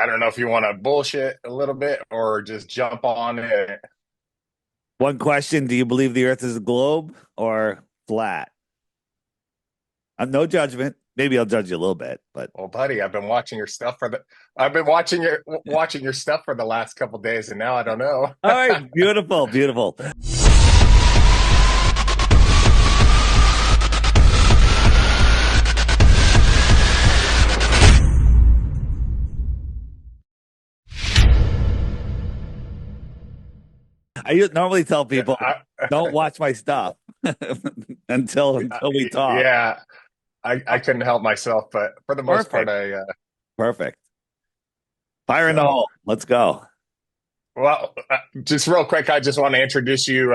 I don't know if you want to bullshit a little bit or just jump on it. One question: do you believe the Earth is a globe or flat? No judgment. Maybe I'll judge you a little bit, but Well, buddy, I've been watching your stuff for the last couple days, and now I don't know. all right, beautiful, beautiful. I normally tell people I, don't watch my stuff until we talk. yeah, I couldn't help myself, but for the most part, Perfect, perfect. Fire in the so. hole. Let's go. Well, just real quick, I just want to introduce you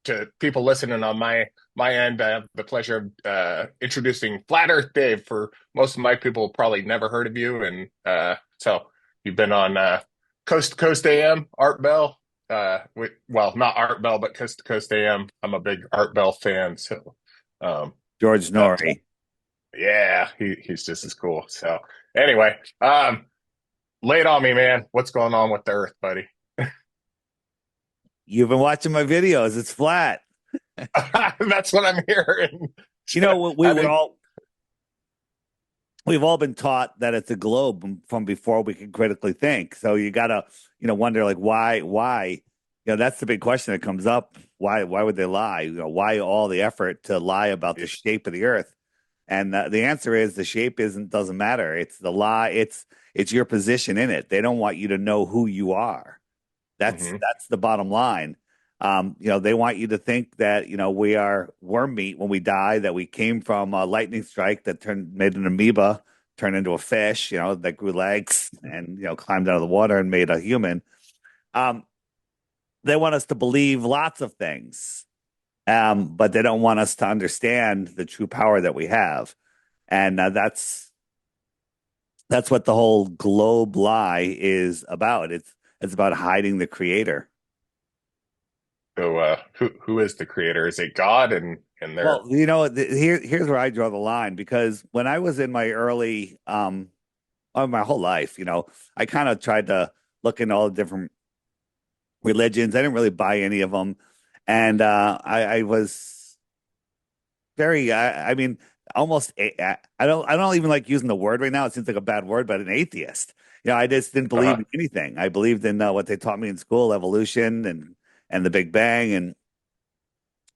to people listening on my end. I have the pleasure of introducing Flat Earth Dave. For most of my people, probably never heard of you, and so you've been on Coast to Coast AM, Art Bell. Well, not Art Bell, but Coast to Coast AM. I'm a big Art Bell fan, so George that's Norrie. yeah, he's just as cool. So anyway, lay it on me, man. What's going on with the Earth, buddy? You've been watching my videos. It's flat. That's what I'm hearing. You know, I didn't. we've all been taught that it's a globe from before we can critically think. So you gotta, wonder like why. That's the big question that comes up. Why would they lie? Why all the effort to lie about the shape of the Earth? And the answer is the shape doesn't matter. It's the lie. It's your position in it. They don't want you to know who you are. Mhm. That's the bottom line. They want you to think that, we are worm meat when we die, that we came from a lightning strike that made an amoeba, turned into a fish, that grew legs and, climbed out of the water and made a human. Um, they want us to believe lots of things, but they don't want us to understand the true power that we have. And that's what the whole globe lie is about. It's about hiding the creator. So, who is the creator? Is it God? And they're Well, here's where I draw the line because when I was in my my whole life, I kind of tried to look into all the different religions. I didn't really buy any of them, and I was very, I mean, almost. I don't even like using the word right now. It seems like a bad word, but an atheist. I just didn't believe uh in anything. I believed in what they taught me in school, evolution and the Big Bang, and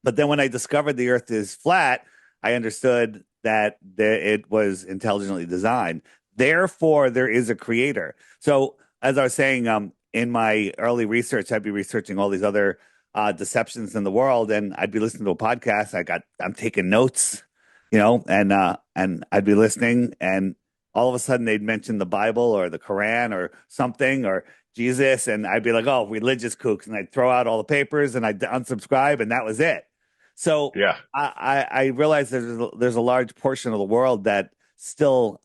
but then when I discovered the Earth is flat, I understood that it was intelligently designed. Therefore, there is a creator. So, as I was saying, in my early research, I'd be researching all these other deceptions in the world, and I'd be listening to a podcast. I'm taking notes, and I'd be listening, and all of a sudden they'd mention the Bible or the Quran or something or Jesus, and I'd be like, "Oh, religious kooks," and I'd throw out all the papers and I'd unsubscribe, and that was it. So yeah. I realize there's a large portion of the world that still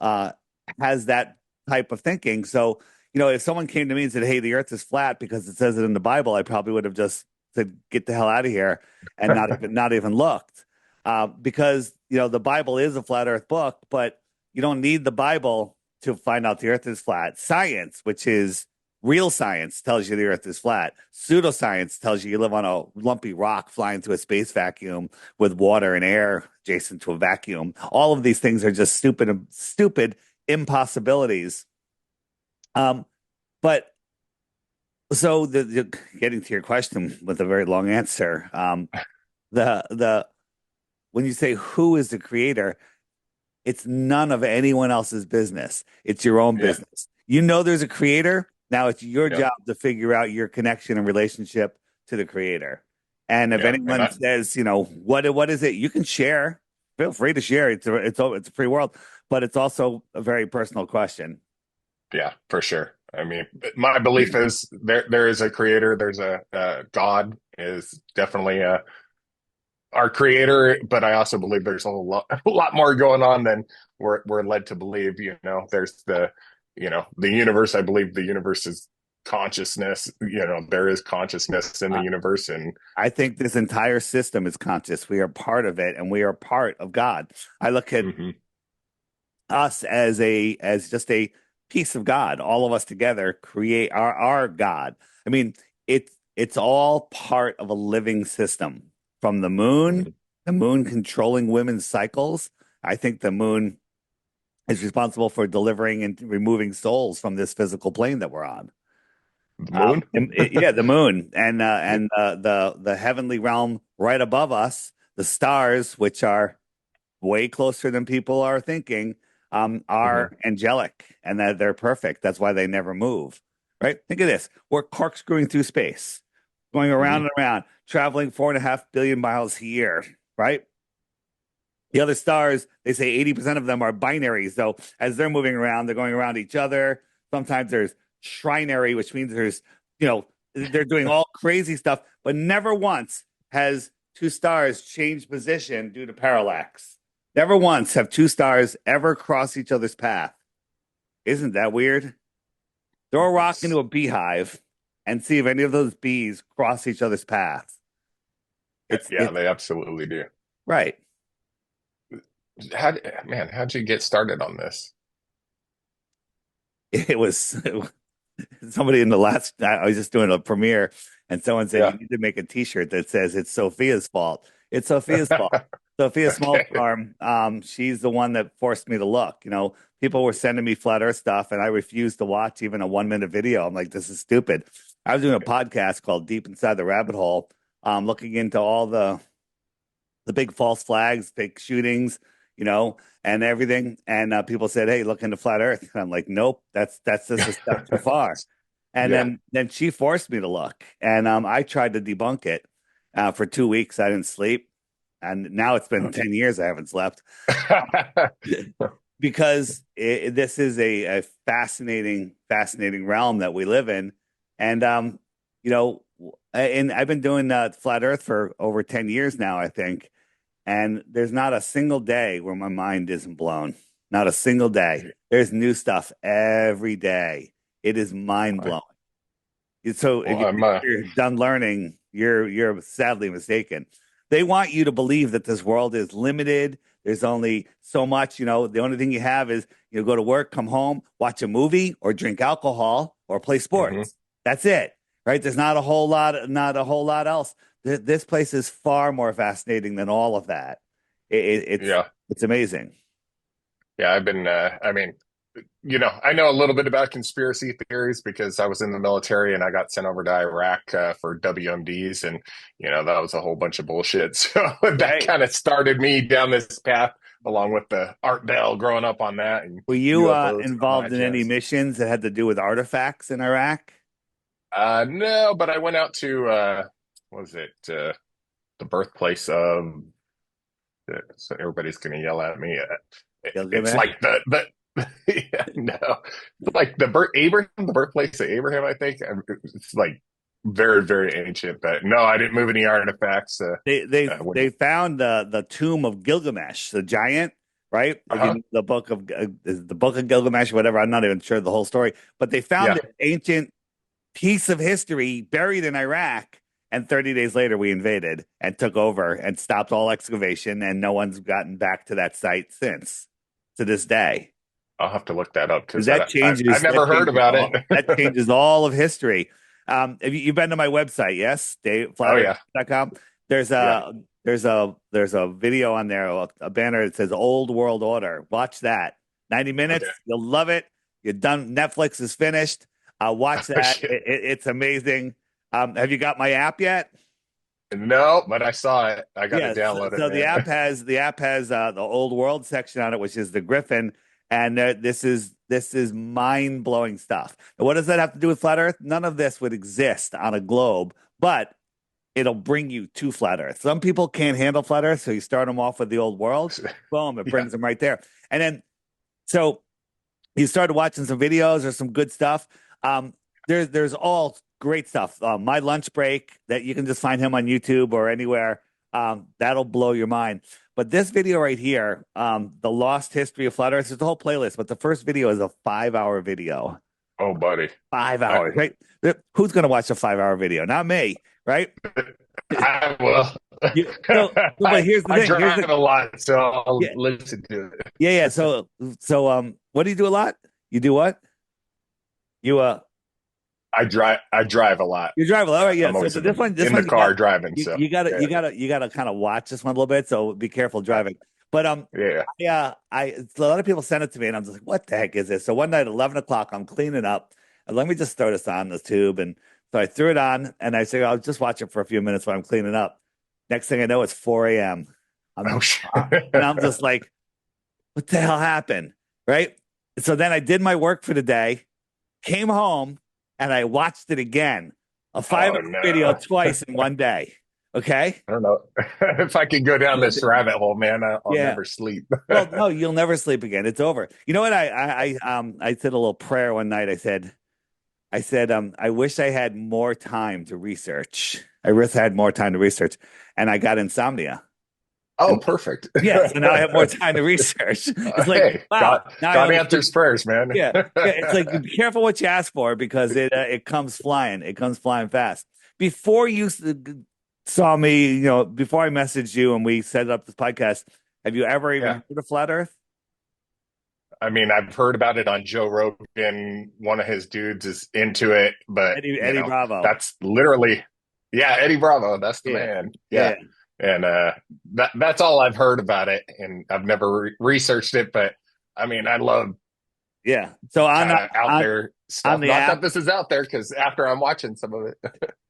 has that type of thinking. So, if someone came to me and said, "Hey, the Earth is flat because it says it in the Bible," I probably would have just said, "Get the hell out of here," and not even looked. Because the Bible is a flat Earth book, but you don't need the Bible to find out the Earth is flat. Science, which is real science, tells you the Earth is flat. Pseudoscience tells you live on a lumpy rock flying through a space vacuum with water and air adjacent to a vacuum. All of these things are just stupid impossibilities. Um, but so getting to your question with a very long answer, the when you say who is the creator, it's none of anyone else's business. It's your own Yeah. business. There's a creator. Now it's your Yep. job to figure out your connection and relationship to the creator. And if Yeah. And anyone says, what is it, you can share. Feel free to share. It's a free world, but it's also a very personal question. yeah, for sure. I mean, my belief is there is a creator. There's a God is definitely our creator, but I also believe there's a lot more going on than we're led to believe. There's the universe. I believe the universe is consciousness. There is consciousness in the Uh, universe, and I think this entire system is conscious. We are part of it, and we are part of God. I look at mhm. us as just a piece of God. All of us together create our God. I mean, it's all part of a living system. From Mhm. the moon controlling women's cycles. I think the moon is responsible for delivering and removing souls from this physical plane that we're on. The moon? Yeah, the moon Yeah. and the heavenly realm right above us, the stars, which are way closer than people are thinking, Mhm. are angelic and that they're perfect. That's why they never move. Right? Think of this: we're corkscrewing through space, going around Mhm. and around, traveling 4.5 billion miles a year. Right? The other stars, they say 80% of them are binary. So as they're moving around, they're going around each other. Sometimes there's trinary, which means they're doing all crazy stuff, but never once has two stars changed position due to parallax. Never once have two stars ever crossed each other's path. Isn't that weird? Throw a rock into It's, a beehive and see if any of those bees cross each other's path. yeah, It's they absolutely do. right. Man, how'd you get started on this? It was somebody in the last I was just doing a premiere and someone said you Yeah. need to make a t-shirt that says it's Sophia's fault. It's Sophia's fault. Sophia Small Okay. Farm, she's the one that forced me to look. People were sending me flat earth stuff and I refused to watch even a 1 minute video. I'm like, this is stupid. I was doing a podcast called Deep Inside the Rabbit Hole, looking into all the big false flags, big shootings, and everything. And people said, "Hey, look into flat Earth." And I'm like, "Nope, that's just a step too far." And Yeah. then she forced me to look, and I tried to debunk it for 2 weeks. I didn't sleep, and now it's been 10 years I haven't slept because this is a fascinating realm that we live in, and you know, and I've been doing flat Earth for over 10 years now, I think. And there's not a single day where my mind isn't blown. Not a single day. There's new stuff every day. It is mind blowing. So if Well, you I'm think you're done learning, you're sadly mistaken. They want you to believe that this world is limited. There's only so much, the only thing you have is go to work, come home, watch a movie or drink alcohol or play mhm. sports. That's it. Right? There's not a whole lot else. This place is far more fascinating than all of that. It's Yeah. it's amazing. Yeah, I mean, I know a little bit about conspiracy theories because I was in the military and I got sent over to Iraq for WMDs, and that was a whole bunch of bullshit. So that Right. kind of started me down this path, along with the Art Bell, growing up on that, and Were you UFOs and all involved that in any jazz. missions that had to do with artifacts in Iraq? No, but I went out to what was it the birthplace of so everybody's gonna yell at me. It's Gilgamesh? like yeah, no, like Abraham, the birthplace of Abraham, I think. It's like very, very ancient. But no, I didn't move any artifacts. When They found the tomb of Gilgamesh, the giant, right? If you uh-huh, know the book of Gilgamesh, or whatever, I'm not even sure the whole story, but they found yeah, this ancient piece of history buried in Iraq. And 30 days later, we invaded and took over and stopped all excavation, and no one's gotten back to that site since to this day. I'll have to look that up because That I changes that never heard changes about it. all that changes all of history. Have you've been to my website? Yes, Oh yeah, daveflatter.com. There's yeah, a video on there, a banner that says Old World Order. Watch that. 90 okay. minutes. You'll love it. You're done. Netflix is finished. Watch Oh, that. shit. It's amazing. Have you got my app yet? No, but I saw it. I got to Yeah, download it, so the man. app has the old world section on it, which is the Griffin, and this is mind blowing stuff. And what does that have to do with flat Earth? None of this would exist on a globe, but it'll bring you to flat Earth. Some people can't handle flat Earth, so you start them off with the old world. Boom, it Yeah. brings them right there. And then so you started watching some videos or some good stuff. There's all great stuff. My lunch break that you can just find him on YouTube or anywhere. That'll blow your mind. But this video right here, the lost history of flat Earth, there's a whole playlist. But the first video is a 5 hour video. Oh, buddy. 5 hours, I right? Who's going to watch a 5 hour video? Not me, right? I will. But here's the I thing. Here's drive the a lot, so I'll yeah, listen to yeah, yeah. it. So what do you do a lot? You do what? You I drive a lot. you drive all right, yeah. I'm So, always but in the this in one the you got car driving. you, So you gotta yeah, you gotta kind of watch this one a little bit. So be careful uh, driving. But yeah. yeah, a lot of people sent it to me, and I'm just like, what the heck is this? So one night, 11 o'clock, I'm cleaning up, and let me just throw this on this tube, and so I threw it on, and I said, I'll just watch it for a few minutes while I'm cleaning up. Next thing I know, it's 4 a.m. Oh I'm shit. and I'm just like, what the hell happened? Right? So then I did my work for the day, came home, and I watched it again. A 5 hour Oh video no. twice in one day. Okay. I don't know if I could go down this rabbit hole, man. I'll Yeah. never sleep. Well, no, you'll never sleep again. It's over. You know what? I said a little prayer one night. I said, I wish I had more time to research. I wish I had more time to research. And I got insomnia. Oh, And perfect. yeah, so now I have more time to research. It's like, Hey, wow, God, now I God only sleep. answers prayers, man. Yeah. Yeah. It's like be careful what you ask for because it comes flying. It comes flying fast. Before you saw me, before I messaged you and we set up this podcast, have you ever even Yeah. heard of flat Earth? I mean, I've heard about it on Joe Rogan. One of his dudes is into it, but Eddie Bravo. that's literally, yeah, Eddie Bravo. That's the Yeah. man. Yeah. Yeah. And that's all I've heard about it. And I've never researched it, but I mean, I love Yeah. So on kind of out on there on stuff. the Not app, that this is out there, because after I'm watching some of it.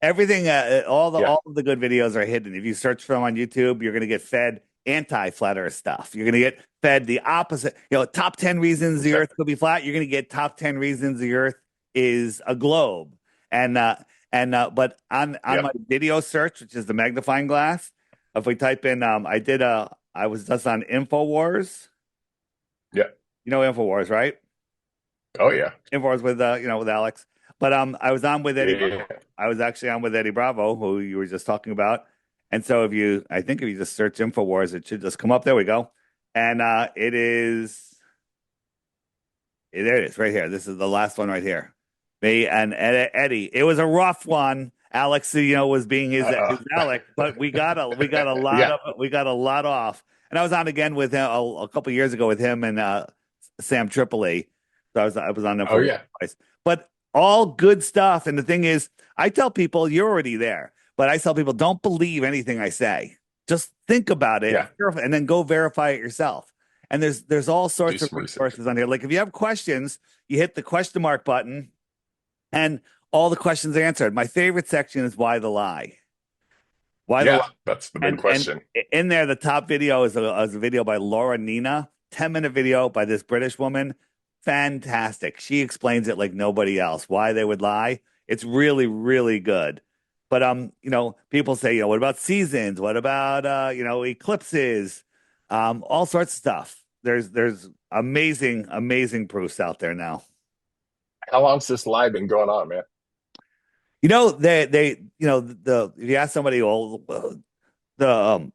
everything, Yeah. all of the good videos are hidden. If you search for them on YouTube, you're going to get fed anti-flat Earth stuff. You're going to get fed the opposite. Top 10 reasons the Okay. Earth could be flat. You're going to get top 10 reasons the Earth is a globe. But on Yep. my video search, which is the magnifying glass, if we type in, I was just on Infowars. Yep. You know Infowars, right? Oh yeah. Infowars with with Alex. But I was on with Eddie Yeah. Bravo. I was actually on with Eddie Bravo, who you were just talking about. And so I think if you just search Infowars, it should just come up. There we go. And there it is right here. This is the last one right here. Me and Eddie. It was a rough one. Alex, was being his Uh-oh. Alex, but Yeah. we got a lot off. And I was on again with him a couple years ago with him and Sam Tripoli. So I was on them Oh for yeah. twice. But all good stuff. And the thing is, I tell people you're already there, but I tell people don't believe anything I say. Just think about it, Yeah. and then go verify it yourself. And there's all Do sorts of some research. resources on here. Like if you have questions, you hit the question mark button, and all the questions are answered. My favorite section is why the lie. Why the lie? Yeah, that's the big And question. in there, the top video is a video by Laura Nina, 10-minute video by this British woman. Fantastic. She explains it like nobody else. Why they would lie. It's really, really good. But people say, what about seasons? What about eclipses? All sorts of stuff. There's amazing, amazing proofs out there now. How long's this lie been going on, man? The if you ask somebody, well, the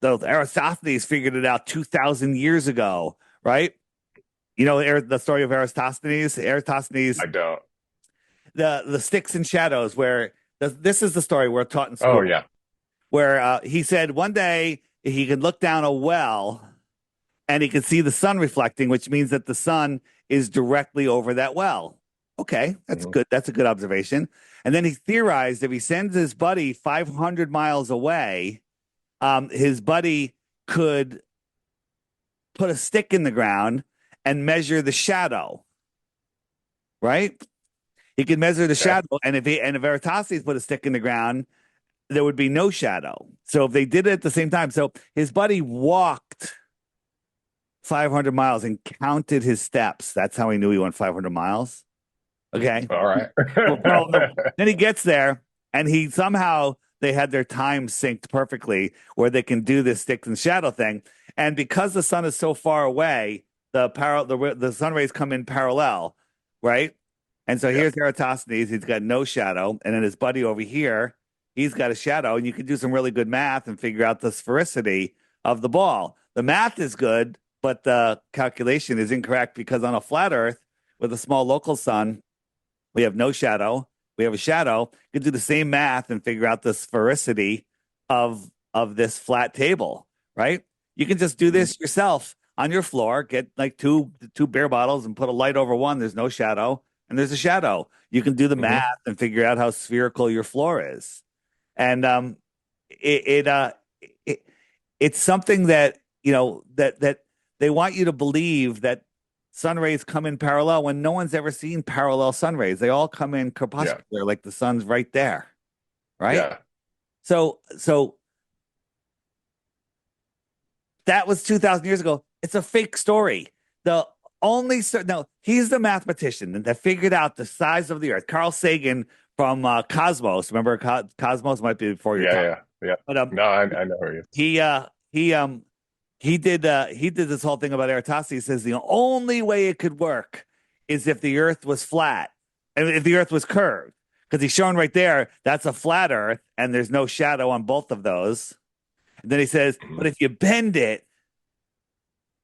Eratosthenes figured it out 2,000 years ago, right? The story of Eratosthenes. Eratosthenes, I don't. the sticks and shadows, where this is the story we're taught in Oh school, yeah. where he said one day he could look down a well and he could see the sun reflecting, which means that the sun is directly over that well. Okay, that's Mhm. good. That's a good observation. And then he theorized if he sends his buddy 500 miles away, his buddy could put a stick in the ground and measure the shadow, right? He could measure the Okay. shadow, and if Eratosthenes put a stick in the ground, there would be no shadow. So if they did it at the same time, so his buddy walked 500 miles and counted his steps. That's how he knew he went 500 miles. Okay. All right. No. Then he gets there and he somehow they had their time synced perfectly where they can do this stick and shadow thing. And because the sun is so far away, the sun rays come in parallel, right? And so Yeah. here's Eratosthenes, he's got no shadow, and then his buddy over here, he's got a shadow, and you can do some really good math and figure out the sphericity of the ball. The math is good, but the calculation is incorrect because on a flat Earth with a small local sun, we have no shadow. We have a shadow. You can do the same math and figure out the sphericity of this flat table, right? You can just do Mhm. this yourself on your floor. Get like two beer bottles and put a light over one. There's no shadow. and there's a shadow. You can do the Hmm. math and figure out how spherical your floor is. And it, it it it's something that that they want you to believe that sun rays come in parallel when no one's ever seen parallel sun rays. They all come in Yeah. crepuscular, like the sun's right there, right? Yeah. So that was 2,000 years ago. It's a fake story. The only no, he's the mathematician that figured out the size of the Earth. Carl Sagan from Cosmos. Remember, Cosmos might be before your Yeah. time, Yeah. Yeah. but No, I know who he is. he uh, he um, he did this whole thing about Eratosthenes. He says the only way it could work is if the Earth was flat and if the Earth was curved, because he's showing right there that's a flat Earth and there's no shadow on both of those. And then he says, but Mhm. if you bend it,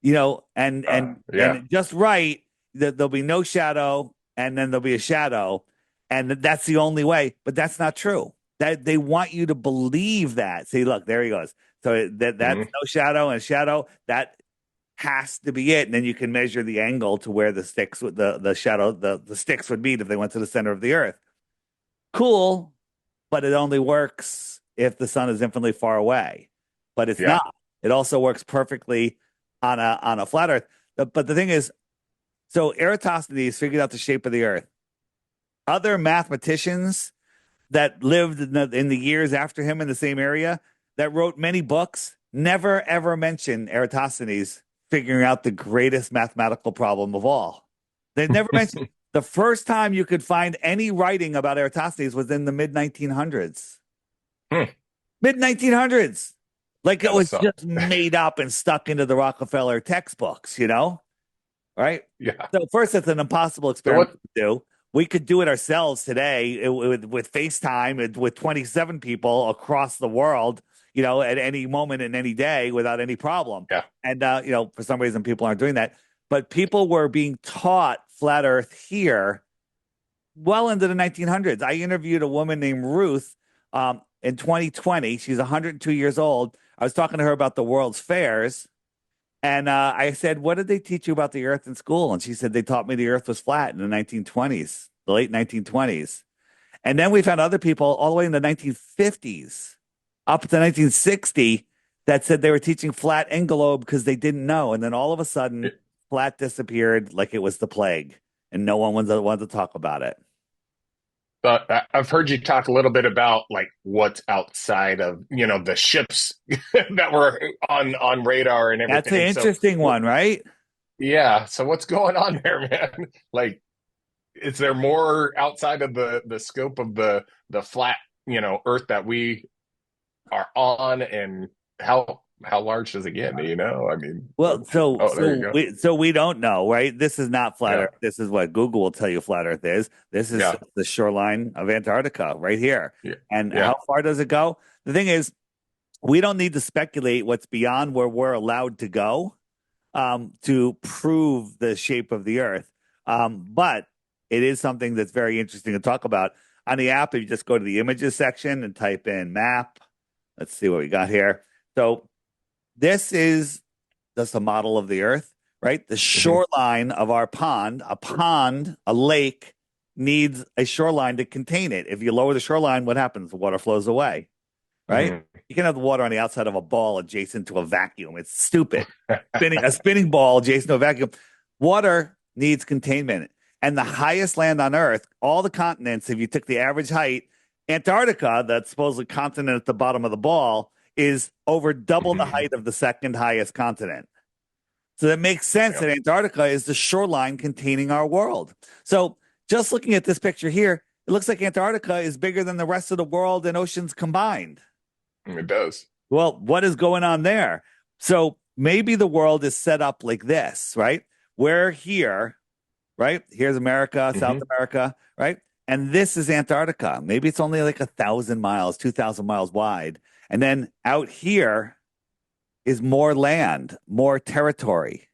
and Yeah. just right, that there'll be no shadow, and then there'll be a shadow, and that's the only way. But that's not true. That they want you to believe that. See, look, there he goes. So that's Hmm. no shadow and shadow. That has to be it. And then you can measure the angle to where the sticks with the shadow the sticks would meet if they went to the center of the Earth. Cool, but it only works if the sun is infinitely far away. But it's Yeah. not. It also works perfectly on a flat Earth. But the thing is, so Eratosthenes figured out the shape of the Earth. Other mathematicians that lived in the years after him in the same area that wrote many books never ever mention Eratosthenes figuring out the greatest mathematical problem of all. They never mentioned the first time you could find any writing about Eratosthenes was in the mid 1900s. Hmm. Mid 1900s. Like it Gotta was suck. just made up and stuck into the Rockefeller textbooks, right? Yeah. So first, it's an impossible So experiment what? to do. We could do it ourselves today with FaceTime with 27 people across the world, at any moment in any day without any problem. Yeah. And for some reason, people aren't doing that. But people were being taught flat Earth here well into the 1900s. I interviewed a woman named Ruth in 2020. She's 102 years old. I was talking to her about the world's fairs, and I said, "What did they teach you about the Earth in school?" And she said, "They taught me the Earth was flat in the 1920s, the late 1920s." And then we found other people all the way in the 1950s, up to 1960, that said they were teaching flat and globe because they didn't know. And then all of a sudden, flat disappeared like it was the plague, and no one wanted to talk about it. But I've heard you talk a little bit about like what's outside of, the ships that were on radar and That's an everything. So, interesting one, right? yeah. So what's going on there, man? Like, is there more outside of the scope of the flat, Earth that we are on, and how large does it get? Do you know? I mean, Well, so oh, there you so go. we don't know, right? This is not flat Yeah. Earth. This is what Google will tell you flat Earth is. This is Yeah. the shoreline of Antarctica right here. Yeah. And Yeah. how far does it go? The thing is, we don't need to speculate what's beyond where we're allowed to go to prove the shape of the Earth. But it is something that's very interesting to talk about. On the app, if you just go to the images section and type in map, let's see what we got here. So this is just a model of the Earth, right? The Hmm. shoreline of our pond, a lake needs a shoreline to contain it. If you lower the shoreline, what happens? The water flows away, right? Hmm. You can have the water on the outside of a ball adjacent to a vacuum. It's stupid. Spinning a spinning ball adjacent to a vacuum. Water needs containment. And the highest land on Earth, all the continents, if you took the average height, Antarctica, that supposedly continent at the bottom of the ball, is over double the Hmm. height of the second highest continent. So that makes sense Yeah. that Antarctica is the shoreline containing our world. So just looking at this picture here, it looks like Antarctica is bigger than the rest of the world and oceans combined. It does. Well, what is going on there? So maybe the world is set up like this, right? We're here, right? Here's America, South Hmm. America, right? And this is Antarctica. Maybe it's only like 1,000 miles, 2,000 miles wide. And then out here is more land, more territory,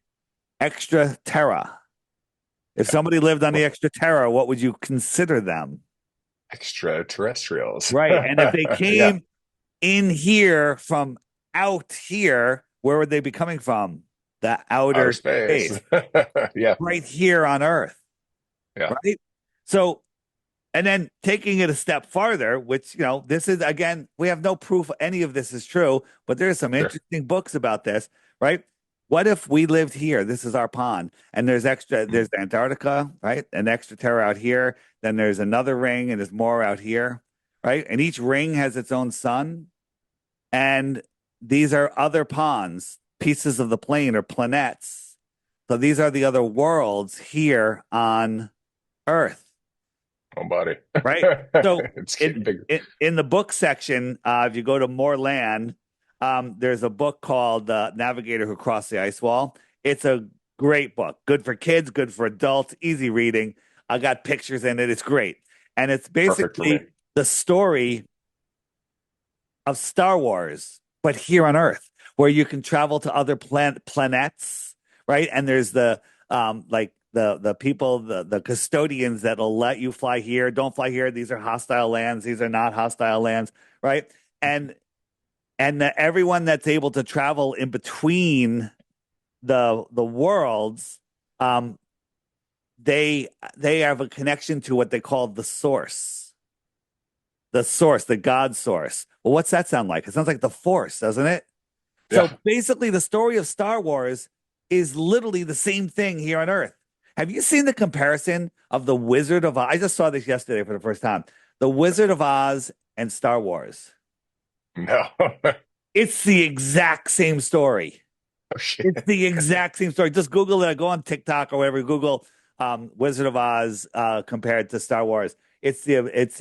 extra terra. If somebody lived on the extra terra, what would you consider them? Extraterrestrials. Right. And if they Yeah. came in here from out here, where would they be coming from? The Outer outer space. space, Yeah. right here on Earth, Yeah. right? So, and then taking it a step farther, which, this is again, we have no proof any of this is true, but there's some Sure. interesting books about this, right? What if we lived here? This is our pond, and there's Antarctica, right? An extra terra out here. Then there's another ring, and there's more out here, right? And each ring has its own sun. And these are other ponds, pieces of the plane or planets. So these are the other worlds here on Earth, Oh, buddy. right? So It's getting in bigger. in the book section, if you go to More Land, there's a book called Navigator Who Crossed the Ice Wall. It's a great book, good for kids, good for adults, easy reading. I got pictures in it. It's great. And it's Perfect for me. basically the story of Star Wars, but here on Earth, where you can travel to other planets, right? And there's the like the people, the custodians that'll let you fly here. Don't fly here. These are hostile lands. These are not hostile lands, right? And everyone that's able to travel in between the worlds, um, they have a connection to what they call the source, the God source. Well, what's that sound like? It sounds like the Force, doesn't it? So Yeah. basically, the story of Star Wars is literally the same thing here on Earth. Have you seen the comparison of the Wizard of Oz? I just saw this yesterday for the first time. The Wizard of Oz and Star Wars. No. It's the exact same story. Oh, shit. It's the exact same story. Just Google it. Go on TikTok or whatever. Google Wizard of Oz compared to Star Wars. It's the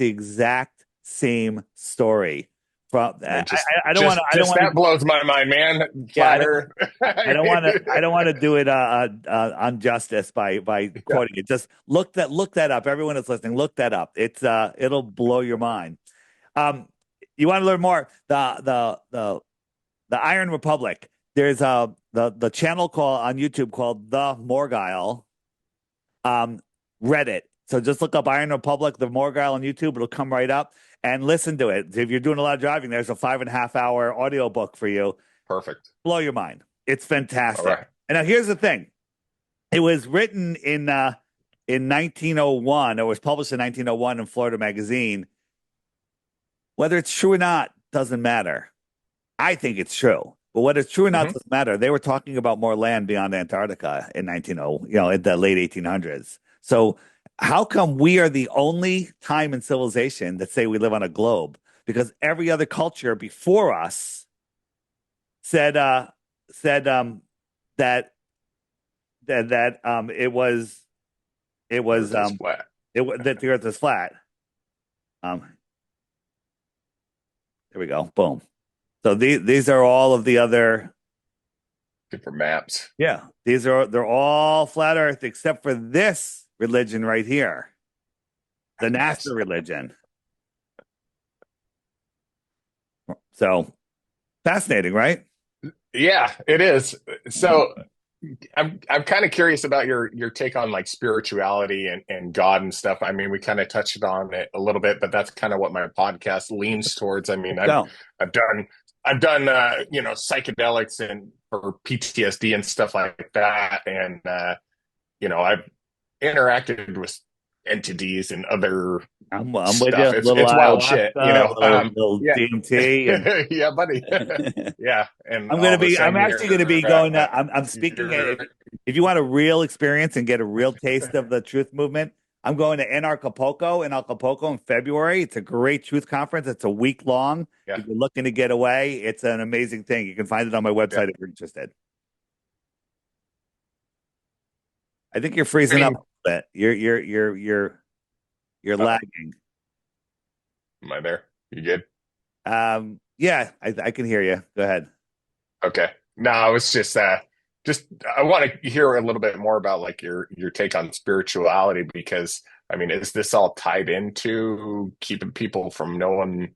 exact same story. From Man, I don't want to that blows my mind, man. yeah Flatter. I don't want to do it injustice by Yeah. quoting it. Just look that up. Everyone that's listening, look that up. It'll blow your mind. Um, you want to learn more? The Iron Republic. There's the channel call on YouTube called The Morgile. Reddit. So just look up Iron Republic, The Morgile on YouTube. It'll come right up and listen to it. If you're doing a lot of driving, there's a 5.5 hour audiobook for you. Perfect. Blow your mind. It's All fantastic. right. And now here's the thing. It was written in 1901, or was published in 1901 in Florida Magazine. Whether it's true or not doesn't matter. I think it's true. But whether it's true or not Mhm. doesn't matter. They were talking about more land beyond Antarctica in 1900, in the late 1800s. So how come we are the only time in civilization that say we live on a globe? Because every other culture before us said that it was Earth is flat. that the Earth is flat. Um, there we go. Boom. So these are all of the other. Different maps. Yeah, they're all flat Earth except for this religion right here, the NASA Yes. religion. So fascinating, right? Yeah, it is. So I'm kind of curious about your take on like spirituality and God and stuff. I mean, we kind of touched on it a little bit, but that's kind of what my podcast leans towards. I mean, So I've done psychedelics and for PTSD and stuff like that, and I've interacted with entities and other I'm with you. stuff. A It's little it's wild shit, ayahuasca, little Yeah, DMT, and yeah, buddy. Yeah, and I'm gonna all of a be. I'm sudden actually gonna be going. I'm speaking. you're If you want a real experience and get a real taste of the truth movement, I'm going to in Acapulco in February. It's a great truth conference. It's a week long. yeah, If you're looking to get away, it's an amazing thing. You can find it on my yeah. website if you're interested. I think you're I freezing up mean, a bit. You're uh, lagging. am I there? You good? Yeah, I can hear you. Go ahead. Okay. No, I was just I want to hear a little bit more about like your take on spirituality because I mean, is this all tied into keeping people from knowing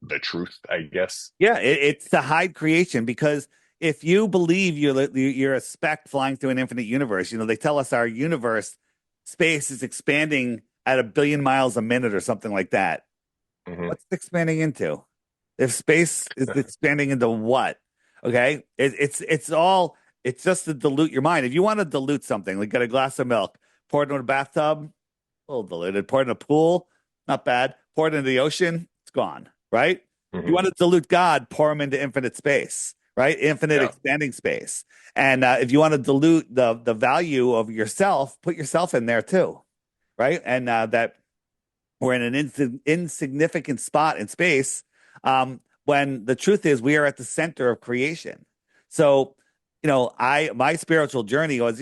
the truth, I guess? Yeah, it's the hide creation because if you believe you're a speck flying through an infinite universe, they tell us our universe space is expanding at 1 billion miles a minute or something like that. Hmm. What's it expanding into? If space is expanding into what? Okay, it's just to dilute your mind. If you want to dilute something, like get a glass of milk, pour it in a bathtub. A little diluted. Pour it in a pool, not bad. Pour it into the ocean, it's gone, right? You Hmm. want to dilute God, pour him into infinite space, right? Infinite Yeah. expanding space. And if you want to dilute the value of yourself, put yourself in there too, right? And that we're in an insignificant spot in space, when the truth is we are at the center of creation. So, I my spiritual journey was,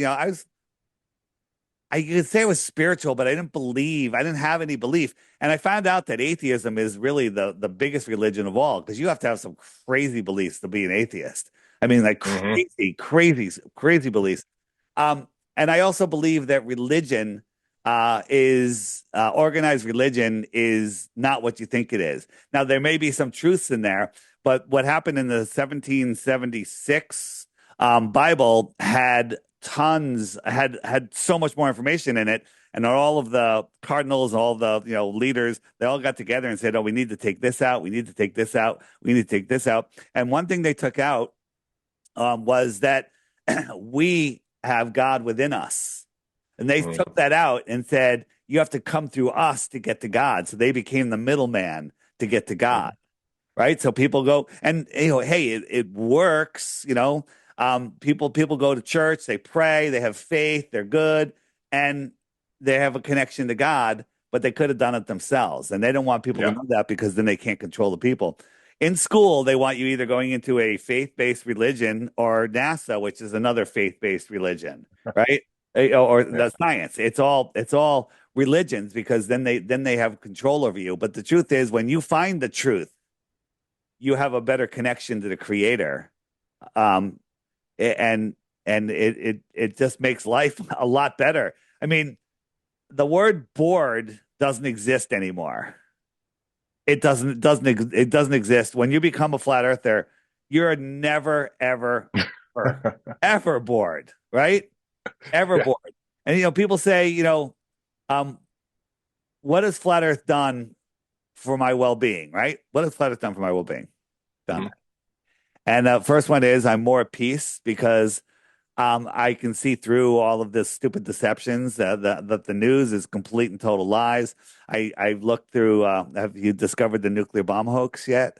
I could say it was spiritual, but I didn't believe. I didn't have any belief. And I found out that atheism is really the biggest religion of all because you have to have some crazy beliefs to be an atheist. I mean, like Hmm. crazy, crazy, crazy beliefs. And I also believe that religion is organized religion is not what you think it is. Now, there may be some truths in there, but what happened in the 1776 Bible had so much more information in it, and all of the cardinals, all the leaders, they all got together and said, "Oh, we need to take this out. We need to take this out. We need to take this out." And one thing they took out was that we have God within us, and they took that out and said, "You have to come through us to get to God." So they became the middleman to get to God, Hmm. right? So people go and hey, it works. People go to church, they pray, they have faith, they're good, and they have a connection to God, but they could have done it themselves, and they don't want people to Yeah. know that because then they can't control the people. In school, they want you either going into a faith-based religion or NASA, which is another faith-based religion, right? Or Yeah. the science. It's all religions because then they have control over you. But the truth is, when you find the truth, you have a better connection to the creator. Um, and it just makes life a lot better. I mean, the word bored doesn't exist anymore. It doesn't exist. When you become a flat earther, you're never, ever, ever bored, right? Ever Yeah. bored. And people say, um, what has flat earth done for my well-being, right? What has flat earth done for my well-being? Done. Hmm. And the first one is I'm more at peace because I can see through all of this stupid deceptions that the news is complete and total lies. I've looked through. Have you discovered the nuclear bomb hoax yet?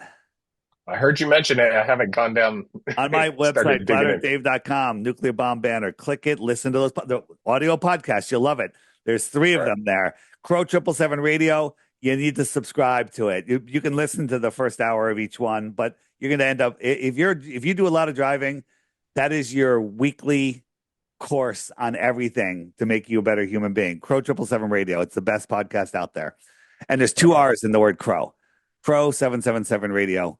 I heard you mention it. I haven't gone down, On my website, started digging in. flatearthdave.com, nuclear bomb banner. Click it, listen to the audio podcasts. You'll love it. There's three of Right. them there. Crow 777 Radio. You need to subscribe to it. You can listen to the first hour of each one, but you're going to end up if you do a lot of driving, that is your weekly course on everything to make you a better human being. Crow 777 Radio. It's the best podcast out there. And there's two Okay. R's in the word crow. Crow 777 Radio.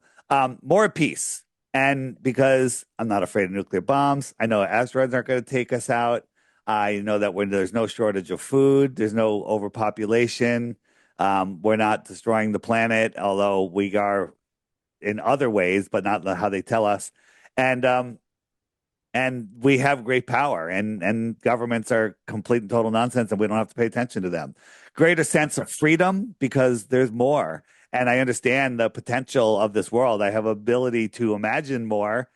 More at peace. And because I'm not afraid of nuclear bombs, I know asteroids aren't going to take us out. I know that when there's no shortage of food, there's no overpopulation. We're not destroying the planet, although we are in other ways, but not how they tell us. And we have great power, and governments are complete and total nonsense, and we don't have to pay attention to them. Greater sense of freedom because there's more, and I understand the potential of this world. I have ability to imagine more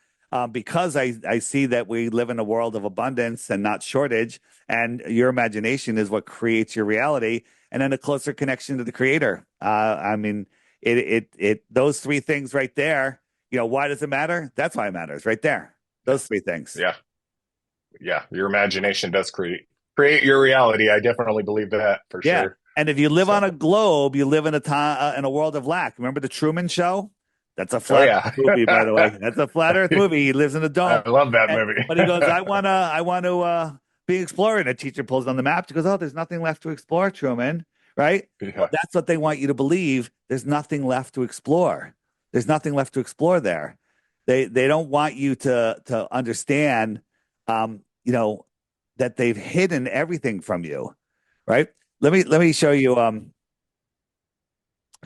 because I see that we live in a world of abundance and not shortage, and your imagination is what creates your reality, and then a closer connection to the creator. I mean, those three things right there. Why does it matter? That's why it matters, right there. Yeah. Those three things. Yeah. Yeah. Your imagination does create your reality. I definitely believe that for Yeah. sure. And if you live on So, a globe, you live in a time in a world of lack. Remember the Truman Show? That's a oh flat yeah. Earth movie, by the way. That's a flat Earth movie. He lives in a dome. I love that movie. But he goes, I want to be an explorer. And the teacher pulls on the map. She goes, oh, there's nothing left to explore, Truman. Right? Well, Yeah. that's what they want you to believe. There's nothing left to explore. There's nothing left to explore there. They don't want you to understand, that they've hidden everything from you, right? Let me show you. I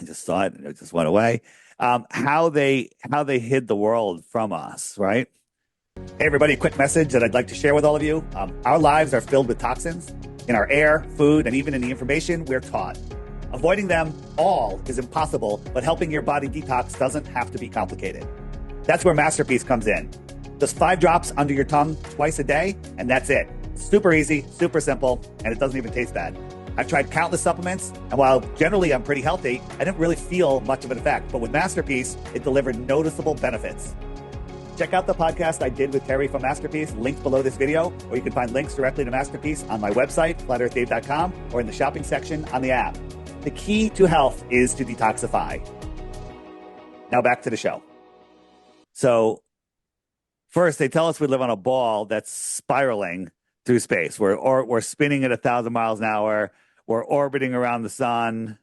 just saw it and it just went away. How they hid the world from us, right? Hey everybody, quick message that I'd like to share with all of you. Our lives are filled with toxins in our air, food, and even in the information we're taught. Avoiding them all is impossible, but helping your body detox doesn't have to be complicated. That's where Masterpiece comes in. Just 5 drops under your tongue twice a day, and that's it. Super easy, super simple, and it doesn't even taste bad. I've tried countless supplements, and while generally I'm pretty healthy, I didn't really feel much of an effect. But with Masterpiece, it delivered noticeable benefits. Check out the podcast I did with Terry from Masterpiece, linked below this video, or you can find links directly to Masterpiece on my website, flatearthdave.com, or in the shopping section on the app. The key to health is to detoxify. Now back to the show. So first, they tell us we live on a ball that's spiraling through space. We're spinning at 1,000 miles an hour. We're orbiting around the sun.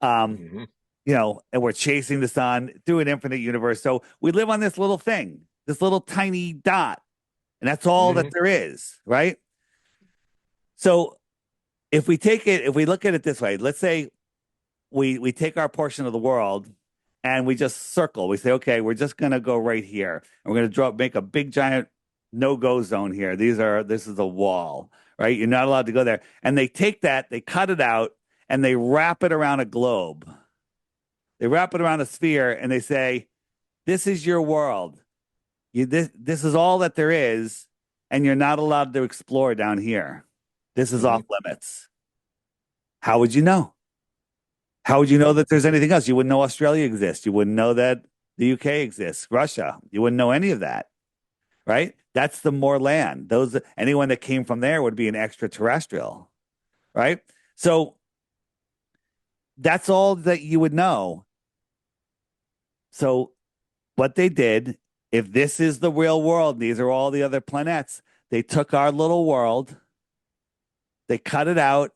Mm-hmm. And we're chasing the sun through an infinite universe. So we live on this little thing, this little tiny dot, and that's all that there is, right? So if we look at it this way, let's say we take our portion of the world and we just circle. We say, okay, we're just going to go right here. And we're going to make a big giant no-go zone here. This is a wall, right? You're not allowed to go there. And they take that, they cut it out, and they wrap it around a globe. They wrap it around a sphere, and they say, this is your world. This is all that there is, and you're not allowed to explore down here. This is off limits. How would you know? How would you know that there's anything else? You wouldn't know Australia exists. You wouldn't know that the UK exists, Russia. You wouldn't know any of that, right? That's the more land. Anyone that came from there would be an extraterrestrial, right? So that's all that you would know. So what they did, if this is the real world, these are all the other planets, they took our little world, they cut it out,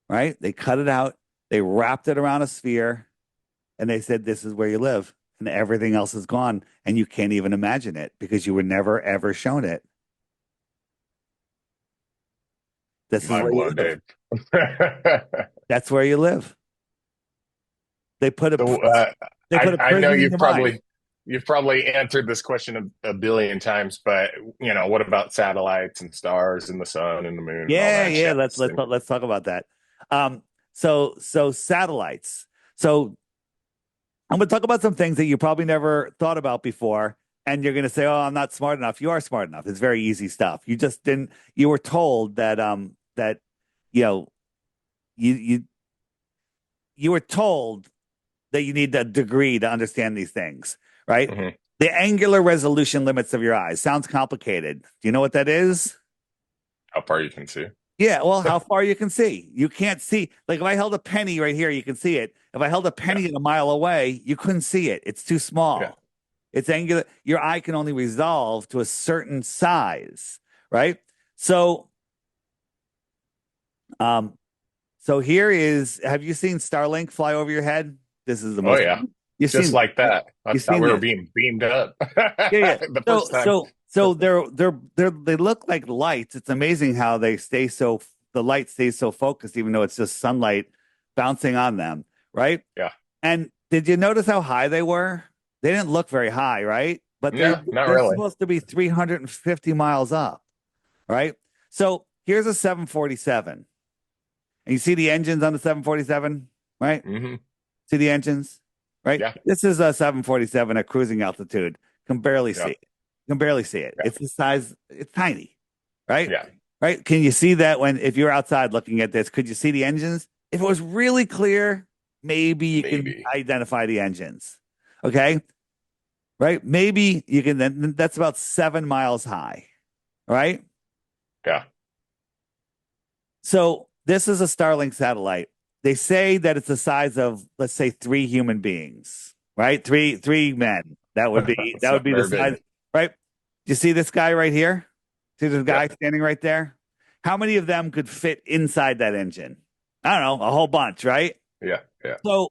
right? They cut it out, they wrapped it around a sphere, and they said, this is where you live. And everything else is gone. And you can't even imagine it because you were never, ever shown it. This is where you live. That's where you live. They put a I know prison in your mind. you've probably answered this question a billion times, but what about satellites and stars and the sun and the moon and all Yeah, that yeah. shit? Let's talk about that. So satellites. So I'm going to talk about some things that you probably never thought about before, and you're going to say, "Oh, I'm not smart enough." You are smart enough. It's very easy stuff. You just didn't. You were told that that you know you were told that you need a degree to understand these things, right? Mm-hmm. The angular resolution limits of your eyes sounds complicated. Do you know what that is? How far you can see? Yeah, well, how far you can see. You can't see. Like if I held a penny right here, you can see it. If I held a penny a mile away, you couldn't see it. It's too small. Yeah. It's angular. Your eye can only resolve to a certain size, right? So, here is, have you seen Starlink fly over your head? This is the Oh most, yeah. you've Just seen, like that. I you've thought seen we were this. being beamed up Yeah. the So, first time. so they look like lights. It's amazing how the light stays so focused, even though it's just sunlight bouncing on them, right? Yeah. And did you notice how high they were? They didn't look very high, right? But No, not they're really. supposed to be 350 miles up, right? So here's a 747. And you see the engines on the 747, right? Mm-hmm. See the engines, right? Yeah. This is a 747 at cruising altitude. Can barely see it. Can barely see it. Yeah. It's the size, it's tiny, right? Yeah. Right? Can you see that if you're outside looking at this, could you see the engines? If it was really clear, maybe you can identify the engines. Okay? Right? Maybe you can then, that's about 7 miles high. Right? Yeah. So this is a Starlink satellite. They say that it's the size of, let's say, 3 human beings, right? Three men. That would be the size, right? Do you see this guy right here? See this guy standing right there? How many of them could fit inside that engine? I don't know, a whole bunch, right? Yeah. Yeah. So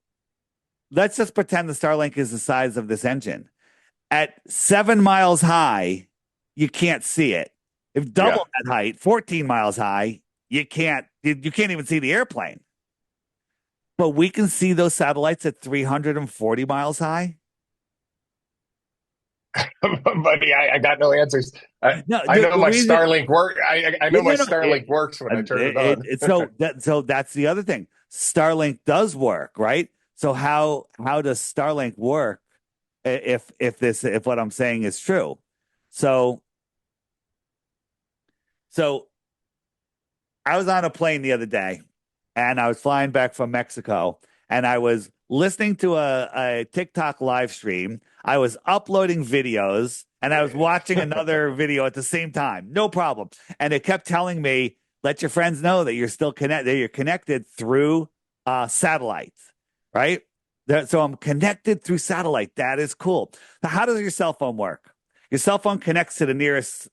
let's just pretend the Starlink is the size of this engine. At 7 miles high, you can't see it. If double that height, 14 miles high, you can't even see the airplane. But we can see those satellites at 340 miles high. Buddy, I got no answers. I know my Starlink work. I know my Starlink works when I turn it on. So that's the other thing. Starlink does work, right? So how does Starlink work if what I'm saying is true? So I was on a plane the other day and I was flying back from Mexico and I was listening to a TikTok live stream. I was uploading videos and I was watching another video at the same time. No problem. And it kept telling me, let your friends know that you're still connected, that you're connected through satellites, right? So I'm connected through satellite. That is cool. Now, how does your cell phone work? Your cell phone connects to the nearest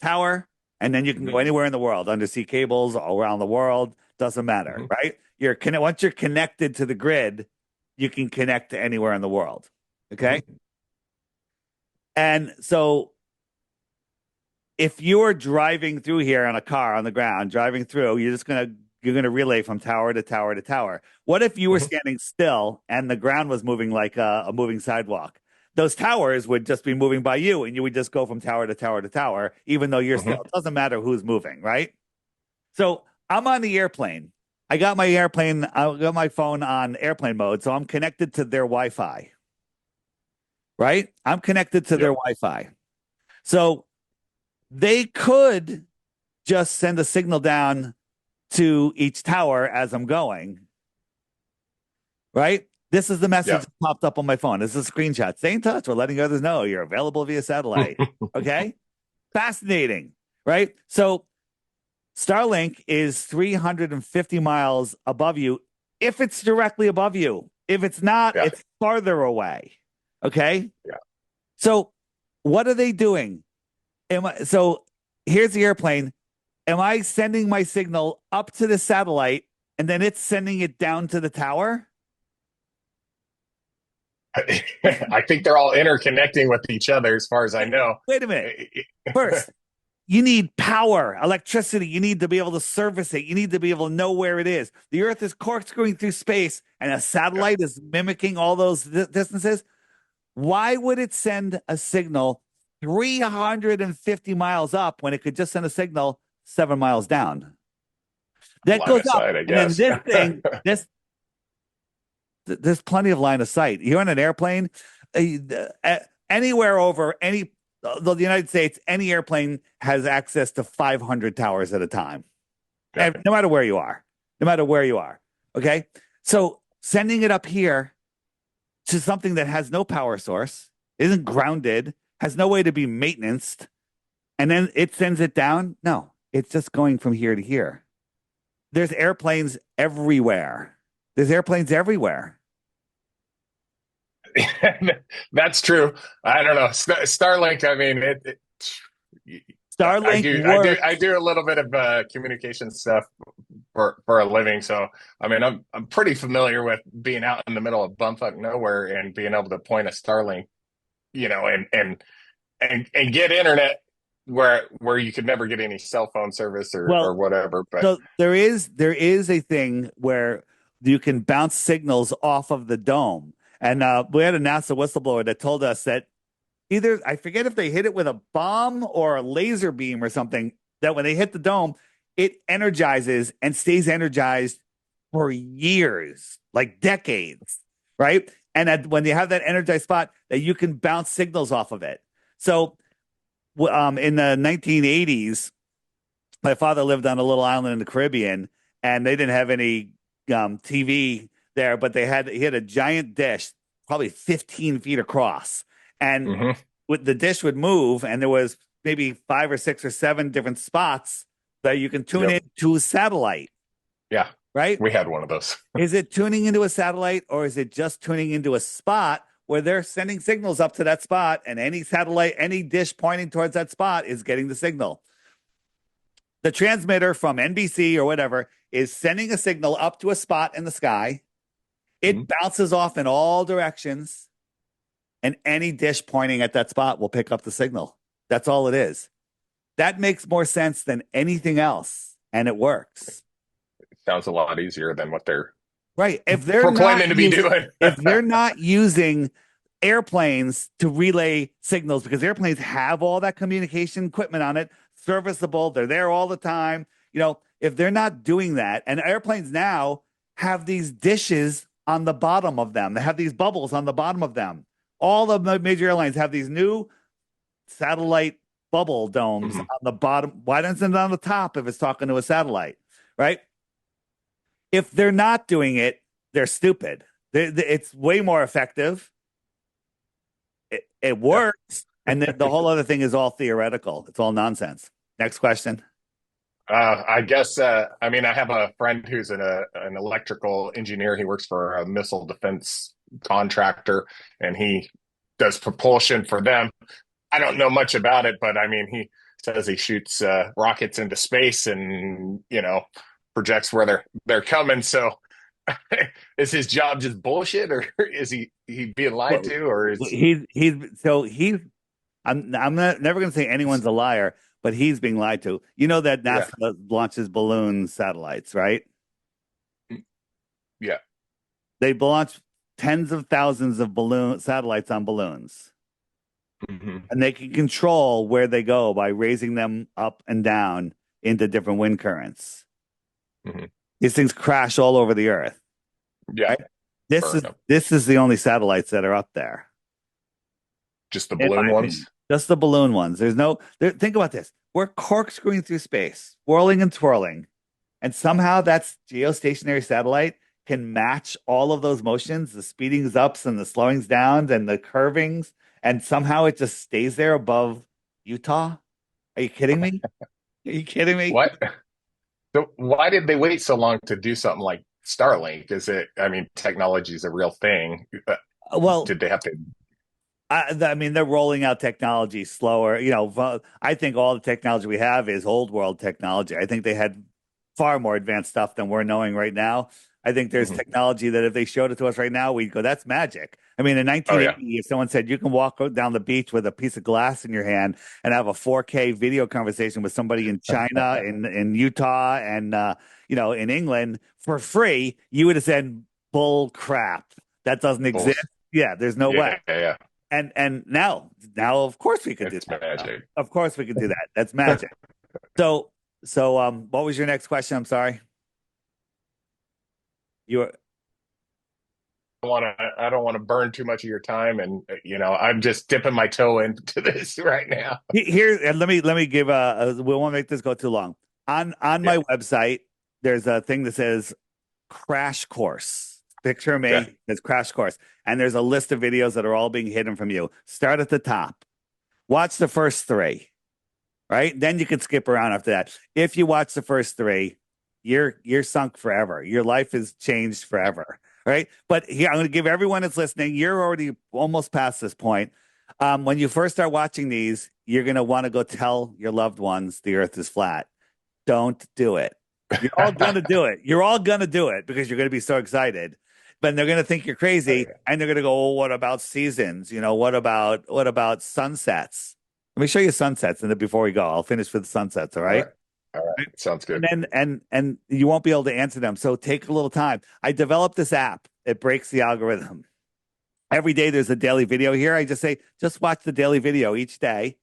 tower, and then you can go Mhm. anywhere in the world, undersea cables all around the world, doesn't matter, Mhm. right? Once you're connected to the grid, you can connect to anywhere in the world. Okay. Mhm. And so if you're driving through here on a car on the ground, driving through, you're gonna relay from tower to tower to tower. What if you were Mhm. standing still and the ground was moving like a moving sidewalk? Those towers would just be moving by you, and you would just go from tower to tower to tower, even though you're still. Mhm. It doesn't matter who's moving, right? So I'm on the airplane. I got my phone on airplane mode, so I'm connected to their Wi-Fi, right? I'm connected to their Yep. Wi-Fi. So they could just send a signal down to each tower as I'm going, right? This is the message Yep. that popped up on my phone. This is a screenshot. Stay in touch. We're letting others know you're available via satellite. Okay. Fascinating, right? So Starlink is 350 miles above you if it's directly above you. If it's not, Yeah. it's farther away. Okay. Yeah. So what are they doing? So here's the airplane. Am I sending my signal up to the satellite and then it's sending it down to the tower? I think they're all interconnecting with each other, as far as I know. Wait a minute. First, you need power, electricity. You need to be able to service it. You need to be able to know where it is. The Earth is corkscrewing through space, and a Yeah. satellite is mimicking all those distances. Why would it send a signal 350 miles up when it could just send a signal 7 miles down? That Line goes of up. sight, I And then guess. there's plenty of line of sight. You're on an airplane, anywhere over the United States, any airplane has access to 500 towers at a time. Yeah. And no matter where you are, no matter where you are. Okay. So sending it up here to something that has no power source, isn't grounded, has no way to be maintenanced, and then it sends it down. No, it's just going from here to here. There's airplanes everywhere. There's airplanes everywhere. That's true. I don't know. Starlink, I mean, Starlink I works. do a little bit of communication stuff for a living. So, I mean, I'm pretty familiar with being out in the middle of bumfuck nowhere and being able to point a Starlink, and get internet where you could never get any cell phone service or Well, whatever. But so there is a thing where you can bounce signals off of the dome, and we had a NASA whistleblower that told us that either I forget if they hit it with a bomb or a laser beam or something, that when they hit the dome, it energizes and stays energized for years, like decades, right? And when you have that energized spot, that you can bounce signals off of it. So, in the 1980s, my father lived on a little island in the Caribbean, and they didn't have any TV there, but he had a giant dish, probably 15 feet across, and mhm, the dish would move, and there was maybe 5 or 6 or 7 different spots that you can tune yep, into a satellite, yeah, right? we had one of those. Is it tuning into a satellite, or is it just tuning into a spot where they're sending signals up to that spot, and any satellite, any dish pointing towards that spot is getting the signal? The transmitter from NBC or whatever is sending a signal up to a spot in the sky. It Mhm. bounces off in all directions, and any dish pointing at that spot will pick up the signal. That's all it is. That makes more sense than anything else, and it works. Sounds a lot easier than what they're Right. proclaiming to be doing. If they're not using airplanes to relay signals, because airplanes have all that communication equipment on it, serviceable, they're there all the time. If they're not doing that, and airplanes now have these dishes on the bottom of them, they have these bubbles on the bottom of them. All the major airlines have these new satellite bubble domes Mhm. on the bottom. Why doesn't it on the top if it's talking to a satellite? right? If they're not doing it, they're stupid. It's way more effective. It Yeah. works. And the whole other thing is all theoretical. It's all nonsense. Next question. I guess, I mean, I have a friend who's an electrical engineer. He works for a missile defense contractor and he does propulsion for them. I don't know much about it, but I mean, he says he shoots rockets into space and, projects where they're coming. So is his job just bullshit or is he being lied Well, to or is he's I'm not never going to say anyone's a liar, but he's being lied to. You know that yeah, NASA launches balloon satellites, right? yeah. They launch tens of thousands of balloon satellites on balloons, Hmm. and they can control where they go by raising them up and down into different wind currents. Hmm. These things crash all over the earth, Yeah, right? This burn is them. this is the only satellites that are up there, Just the in balloon my ones. opinion. Just the balloon ones. There's no think about this. We're corkscrewing through space, whirling and twirling, and somehow that's geostationary satellite can match all of those motions, the speedings ups and the slowings downs and the curvings, and somehow it just stays there above Utah. Are you kidding me? Are you kidding me? What? So why did they wait so long to do something like Starlink? I mean, technology is a real thing. Well, Did they have to? I mean, they're rolling out technology slower. I think all the technology we have is old world technology. I think they had far more advanced stuff than we're knowing right now. I think there's Mhm. technology that if they showed it to us right now, we'd go, that's magic. I mean, in Oh, yeah. 1980, if someone said you can walk down the beach with a piece of glass in your hand and have a 4K video conversation with somebody in China, in Utah, and in England for free, you would have said, bull crap. That doesn't exist. Bulls. Yeah, there's no way. Yeah, yeah, yeah. And now of course we could do It's that. magic. Of course we could do that. That's magic. So what was your next question? I'm sorry. You were I don't want to burn too much of your time, and I'm just dipping my toe into this right now. here. And let me give we won't make this go too long. On Yeah, my website, there's a thing that says crash course. Picture yeah. me, it's crash course. And there's a list of videos that are all being hidden from you. Start at the top. Watch the first three, right? Then you can skip around after that. If you watch the first three, you're sunk forever. Your life is changed forever, right? But here, I'm going to give everyone that's listening. You're already almost past this point. When you first start watching these, you're going to want to go tell your loved ones the Earth is flat. Don't do it. You're all going to do it. You're all going to do it because you're going to be so excited. But they're going to think you're crazy, and they're going to go, "Oh, what about seasons? What about sunsets?" Let me show you sunsets, and then before we go, I'll finish with the sunsets. All All right. right, all right. Sounds And good. then and you won't be able to answer them. So take a little time. I developed this app. It breaks the algorithm. Every day there's a daily video here. I just say, just watch the daily video each day.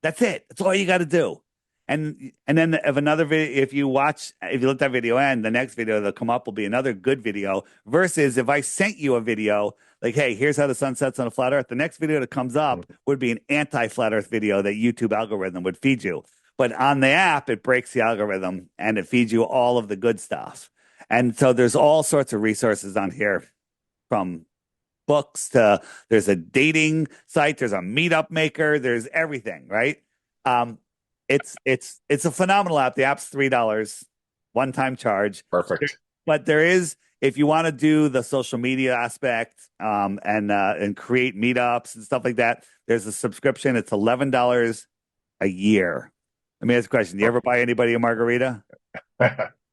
That's it. That's all you got to do. And then if another video, if you let that video end, the next video that'll come up will be another good video. Versus if I sent you a video like, hey, here's how the sun sets on a flat Earth, the next video that comes up would be an anti-flat Earth video that YouTube algorithm would feed you. But on the app, it breaks the algorithm and it feeds you all of the good stuff. And so there's all sorts of resources on here, from books to there's a dating site, there's a meetup maker, there's everything, right? Um, it's a phenomenal app. The app's $3, one-time charge. Perfect. But there is, if you want to do the social media aspect, and create meetups and stuff like that, there's a subscription. It's $11 a year. Let me ask a question. Do you ever buy anybody a margarita?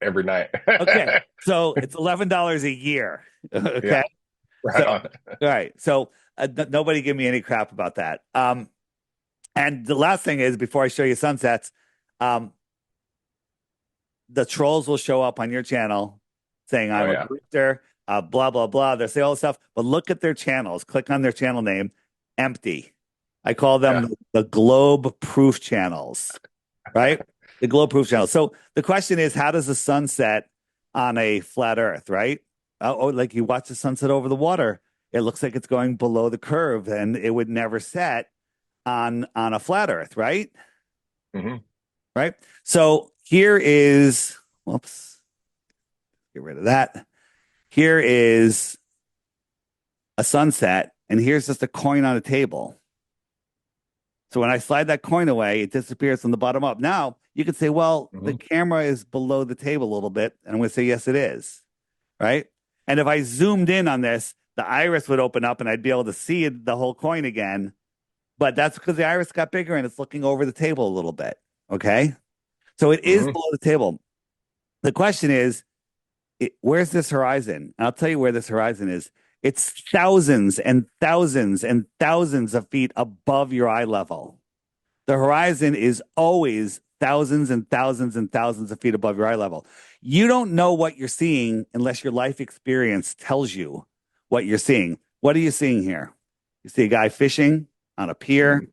Every night. Okay. So it's $11 a year. Okay. Yeah, right So, on. all right. So nobody give me any crap about that. And the last thing is, before I show you sunsets, um, the trolls will show up on your channel saying, Oh I'm a yeah. grifter, blah, blah, blah. They'll say all this stuff, but look at their channels. Click on their channel name, empty. I call Yeah. them the globe proof channels, right? The globe proof channels. So the question is, how does the sun set on a flat Earth, right? Like you watch the sunset over the water, it looks like it's going below the curve, and it would never set on a flat Earth, right? Hmm. Right. So here is, whoops. Get rid of that. Here is a sunset, and here's just a coin on a table. So when I slide that coin away, it disappears from the bottom up. Now you could say, well, the Hmm. camera is below the table a little bit. And I'm going to say, yes, it is. Right. And if I zoomed in on this, the iris would open up and I'd be able to see the whole coin again. But that's because the iris got bigger and it's looking over the table a little bit. Okay. So it is Hmm. below the table. The question is, where's this horizon? And I'll tell you where this horizon is. It's thousands and thousands and thousands of feet above your eye level. The horizon is always thousands and thousands and thousands of feet above your eye level. You don't know what you're seeing unless your life experience tells you what you're seeing. What are you seeing here? You see a guy fishing on a pier. Hmm. You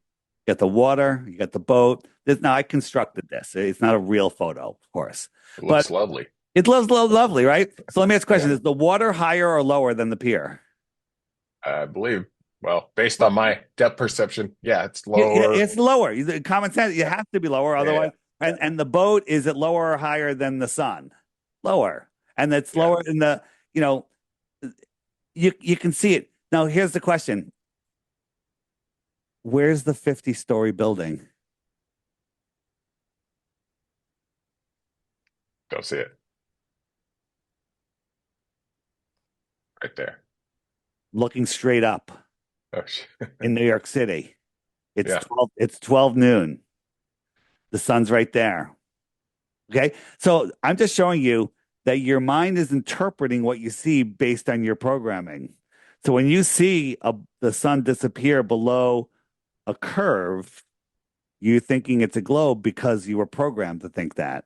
got the water. You got the boat. Now, I constructed this. It's not a real photo, of course, It but looks lovely. it looks lovely, right? So let me ask a Yeah, question. Is the water higher or lower than the pier? I believe. Well, based on my depth perception, yeah, it's Yeah, lower. it's lower. Common sense, you Yeah, have to be lower, yeah, otherwise. And the boat, is it lower or higher than the sun? Lower. And it's yeah. lower in the, you know, you can see it. Now, here's the question. Where's the 50-story building? Don't see it right there. Looking straight up Oh, in New York City. yeah. It's 12 noon. The sun's right there. Okay. So I'm just showing you that your mind is interpreting what you see based on your programming. So when you see the sun disappear below a curve, you're thinking it's a globe because you were programmed to think that.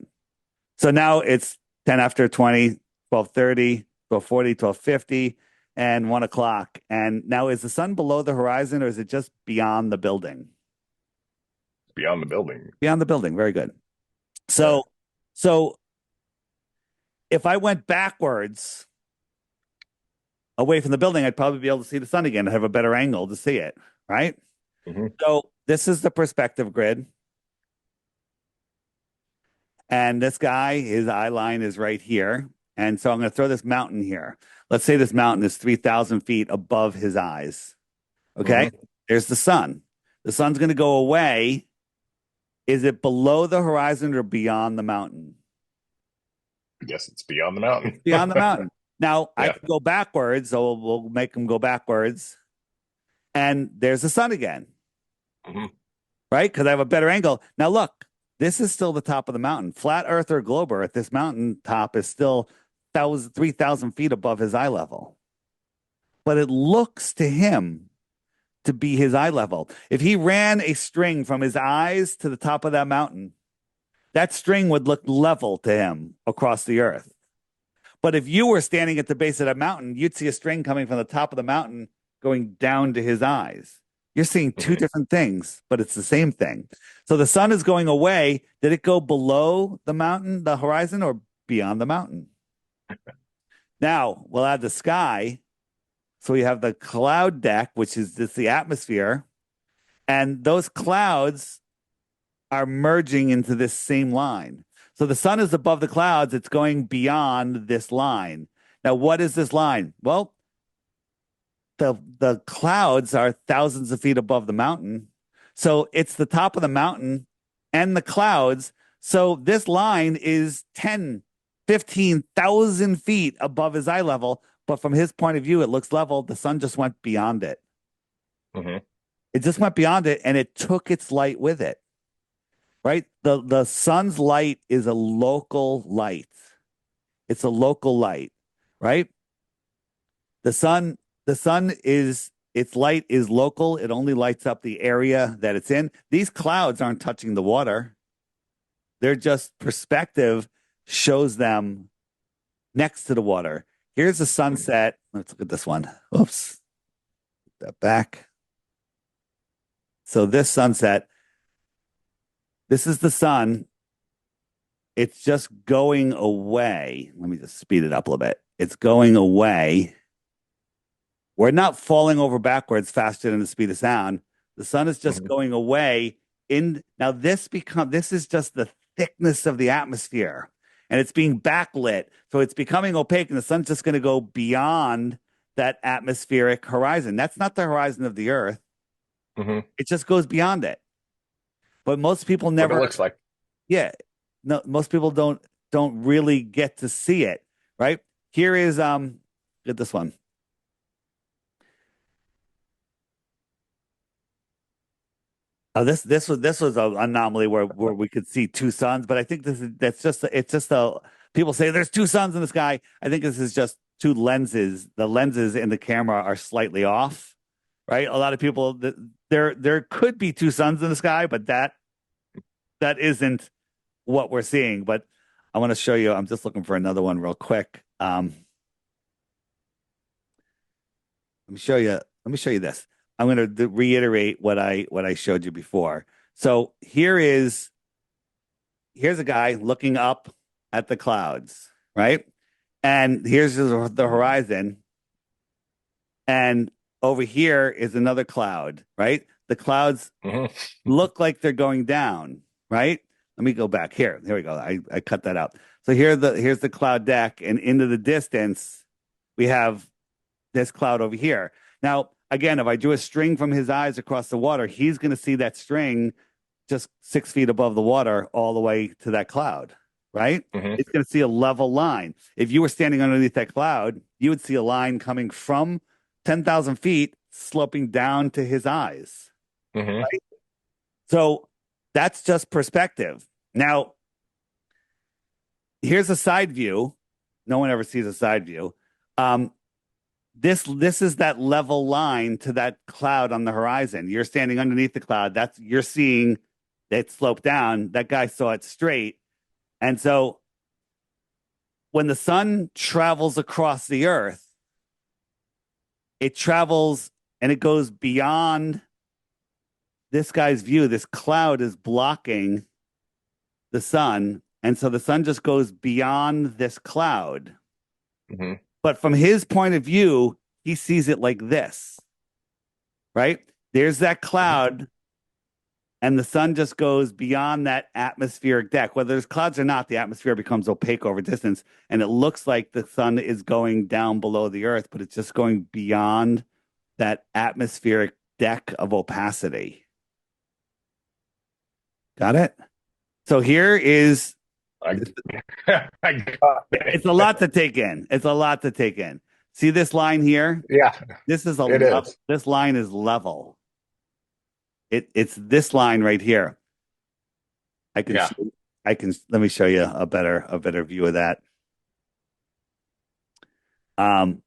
So now it's 10 after 20, 12:30, 12:40, 12:50, and 1 o'clock. And now is the sun below the horizon or is it just beyond the building? Beyond the building. Beyond the building. Very good. Yeah. So, so if I went backwards away from the building, I'd probably be able to see the sun again. I'd have a better angle to see it, right? Hmm. So this is the perspective grid. And this guy, his eye line is right here. And so I'm going to throw this mountain here. Let's say this mountain is 3,000 feet above his eyes. Okay. Hmm. There's the sun. The sun's going to go away. Is it below the horizon or beyond the mountain? I guess it's beyond the It's mountain. beyond the mountain. Now I Yeah. can go backwards. So we'll make him go backwards. And there's the sun again, Hmm. right? Because I have a better angle. Now look, this is still the top of the mountain. Flat Earth or globe Earth, this mountain top is still 3,000 feet above his eye level. But it looks to him to be his eye level. If he ran a string from his eyes to the top of that mountain, that string would look level to him across the earth. But if you were standing at the base of that mountain, you'd see a string coming from the top of the mountain going down to his eyes. You're seeing two Hmm. different things, but it's the same thing. So the sun is going away. Did it go below the mountain, the horizon, or beyond the mountain? Now we'll add the sky. So we have the cloud deck, which is just the atmosphere. And those clouds are merging into this same line. So the sun is above the clouds. It's going beyond this line. Now, what is this line? Well, the clouds are thousands of feet above the mountain. So it's the top of the mountain and the clouds. So this line is 10, 15,000 feet above his eye level. But from his point of view, it looks level. The sun just went beyond it. Hmm. It just went beyond it and it took its light with it, right? The sun's light is a local light. It's a local light, right? The sun, the sun is its light is local. It only lights up the area that it's in. These clouds aren't touching the water. They're just perspective shows them next to the water. Here's the sunset. Let's look at this one. Oops. Put that back. So this sunset, this is the sun. It's just going away. Let me just speed it up a little bit. It's going away. We're not falling over backwards faster than the speed of sound. The sun is just Hmm. going away. In now, this is just the thickness of the atmosphere. and it's being backlit. So it's becoming opaque, and the sun's just going to go beyond that atmospheric horizon. That's not the horizon of the Earth. Hmm. It just goes beyond it. But most people What it never, looks like. yeah, no, most people don't really get to see it, right? Here is get this one. This was an anomaly where we could see two suns, but I think that's just it's just a people say there's two suns in the sky. I think this is just two lenses. The lenses in the camera are slightly off, right? A lot of people there could be two suns in the sky, but that isn't what we're seeing. But I want to show you. I'm just looking for another one real quick. Let me show you. Let me show you this. I'm going to reiterate what I showed you before. So here's a guy looking up at the clouds, right? And here's the horizon, and over here is another cloud, right? The clouds Hmm. look like they're going down, right? Let me go back here. There we go. I cut that out. So here's the cloud deck, and into the distance we have this cloud over here. Now, again, if I drew a string from his eyes across the water, he's going to see that string just 6 feet above the water all the way to that cloud, right? Hmm. It's going to see a level line. If you were standing underneath that cloud, you would see a line coming from 10,000 feet sloping down to his eyes, Hmm. right? So that's just perspective. Now, here's a side view. No one ever sees a side view. Um, this is that level line to that cloud on the horizon. You're standing underneath the cloud. That's you're seeing it slope down. That guy saw it straight. And so when the sun travels across the earth, it travels and it goes beyond this guy's view. This cloud is blocking the sun. And so the sun just goes beyond this cloud. Hmm. But from his point of view, he sees it like this, right? There's that cloud, and the sun just goes beyond that atmospheric deck. Whether there's clouds or not, the atmosphere becomes opaque over distance, and it looks like the sun is going down below the earth, but it's just going beyond that atmospheric deck of opacity. Got it? So here is I, I got it's it. a lot to take in. It's a lot to take in. See this line here? Yeah, This is a it level. is. This line is level. It's this line right here. I can Yeah. show, I can let me show you a better view of that. Um,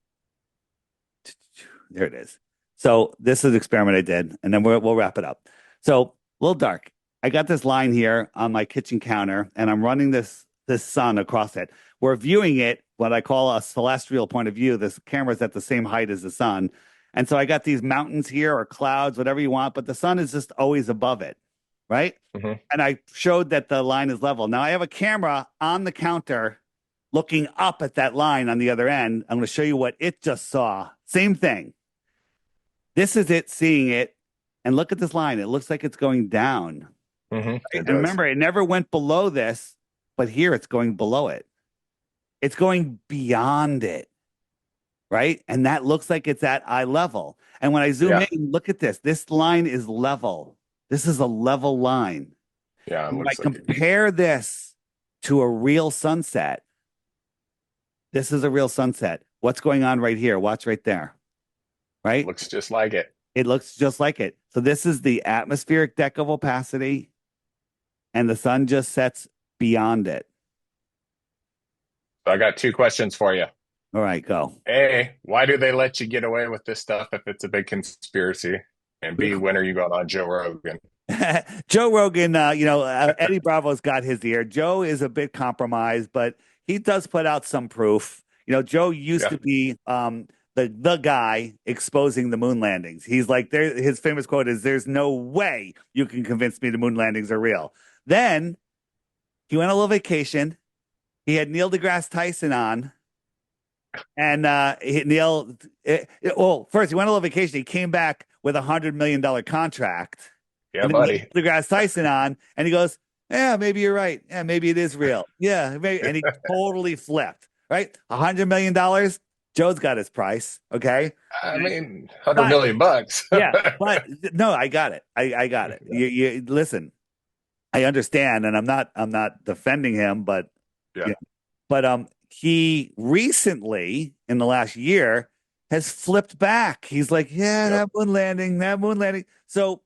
there it is. So this is an experiment I did, and then we'll wrap it up. So a little dark. I got this line here on my kitchen counter, and I'm running this sun across it. We're viewing it what I call a celestial point of view. This camera's at the same height as the sun, and so I got these mountains here or clouds, whatever you want, but the sun is just always above it, right? Hmm. And I showed that the line is level. Now I have a camera on the counter looking up at that line on the other end. I'm going to show you what it just saw. Same thing. This is it seeing it. And look at this line. It looks like it's going down. Hmm. Right? It And does. remember, it never went below this, but here it's going below it. It's going beyond it, right? And that looks like it's at eye level. And when I zoom Yeah. in, look at this. This line is level. This is a level line. Yeah. It And when I looks like it. compare this to a real sunset, this is a real sunset. What's going on right here? Watch right there, right? Looks just like it. It looks just like it. So this is the atmospheric deck of opacity, and the sun just sets beyond it. So I got two questions for you. All right, go. A, why do they let you get away with this stuff if it's a big conspiracy? And B, when are you going on Joe Rogan? Joe Rogan, Eddie Bravo's got his ear. Joe is a bit compromised, but he does put out some proof. Joe used Yeah. to be the guy exposing the moon landings. He's like his famous quote is there's no way you can convince me the moon landings are real. Then he went on a little vacation. He had Neil deGrasse Tyson on. And well, first he went on a little vacation. He came back with $100 million contract. Yeah, And then he buddy. had deGrasse Tyson on, and he goes, Yeah, maybe you're right. Yeah, maybe it is real. Yeah, maybe, and he totally flipped, right? $100 million. Joe's got his price. Okay. I mean, 100 But million bucks. yeah, but no, I got it. I got it. You listen, I understand, and I'm not defending him, but Yeah. yeah, but he recently in the last year has flipped back. He's like, yeah, Yep. that moon landing. So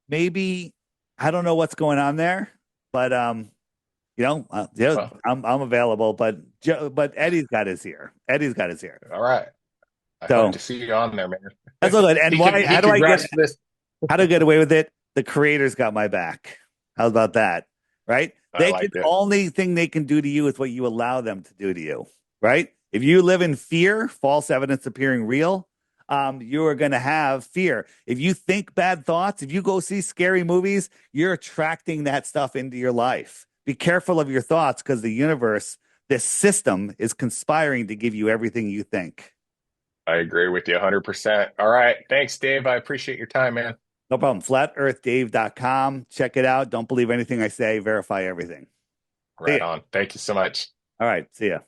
maybe I don't know what's going on there, but yeah, Well, I'm available. But but Eddie's got his ear. Eddie's got his ear. all right. I hope So to see you on there, man. that's all good. And why? He can grasp this. How to get away with it? The creator's got my back. How about that? Right? I They can like it. only thing they can do to you is what you allow them to do to you. Right? If you live in fear, false evidence appearing real, you are going to have fear. If you think bad thoughts, if you go see scary movies, you're attracting that stuff into your life. Be careful of your thoughts because the universe, this system, is conspiring to give you everything you think. I agree with you 100%. All right. Thanks, Dave. I appreciate your time, man. No problem. FlatEarthDave.com. Check it out. Don't believe anything I say. Verify everything. See Right ya. on. Thank you so much. All right. See ya.